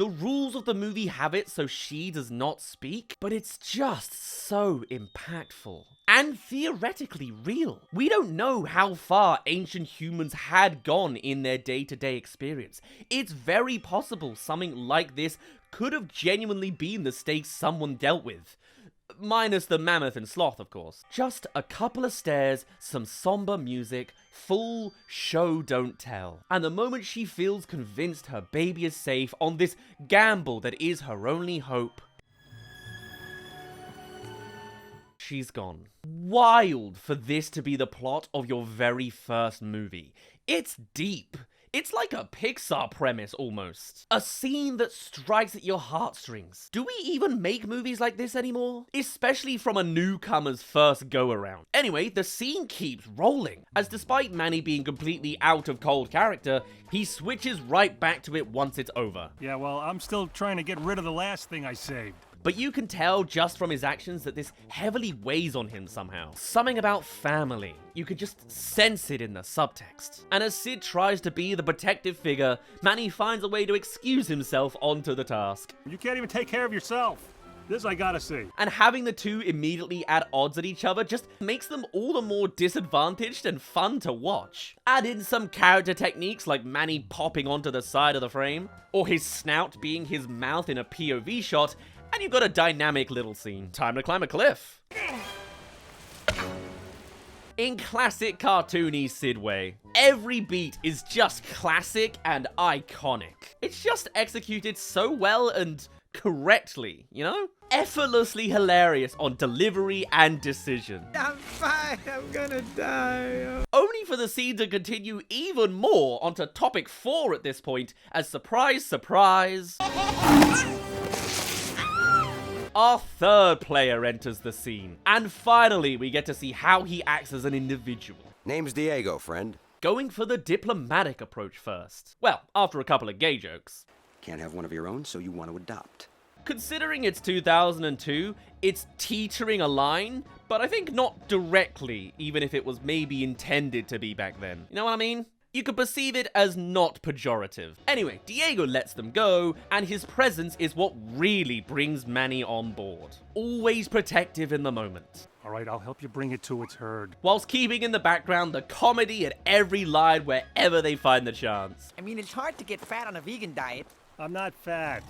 The rules of the movie have it so she does not speak, but it's just so impactful. And theoretically real. We don't know how far ancient humans had gone in their day-to-day experience. It's very possible something like this could have genuinely been the stakes someone dealt with. Minus the mammoth and sloth, of course. Just a couple of stairs, some somber music, full show don't tell. And the moment she feels convinced her baby is safe on this gamble that is her only hope, she's gone. Wild for this to be the plot of your very first movie. It's deep. It's like a Pixar premise, almost. A scene that strikes at your heartstrings. Do we even make movies like this anymore? Especially from a newcomer's first go-around. Anyway, the scene keeps rolling, as despite Manny being completely out of cold character, he switches right back to it once it's over. Yeah, well, I'm still trying to get rid of the last thing I saved. But you can tell just from his actions that this heavily weighs on him somehow. Something about family. You could just sense it in the subtext. And as Sid tries to be the protective figure, Manny finds a way to excuse himself onto the task. You can't even take care of yourself. This I gotta see. And having the two immediately at odds at each other just makes them all the more disadvantaged and fun to watch. Add in some character techniques like Manny popping onto the side of the frame, or his snout being his mouth in a POV shot, and you've got a dynamic little scene. Time to climb a cliff. In classic cartoony Sid way, every beat is just classic and iconic. It's just executed so well and correctly, you know? Effortlessly hilarious on delivery and decision. I'm fine, I'm gonna die. Only for the scene to continue even more onto topic 4 at this point, as surprise, surprise, our third player enters the scene. And finally, we get to see how he acts as an individual. Name's Diego, friend. Going for the diplomatic approach first. Well, after a couple of gay jokes. Can't have one of your own, so you want to adopt. Considering it's 2002, it's teetering a line, but I think not directly, even if it was maybe intended to be back then. You know what I mean? You could perceive it as not pejorative. Anyway, Diego lets them go, and his presence is what really brings Manny on board. Always protective in the moment. All right, I'll help you bring it to its herd. Whilst keeping in the background the comedy at every line wherever they find the chance. I mean, it's hard to get fat on a vegan diet. I'm not fat.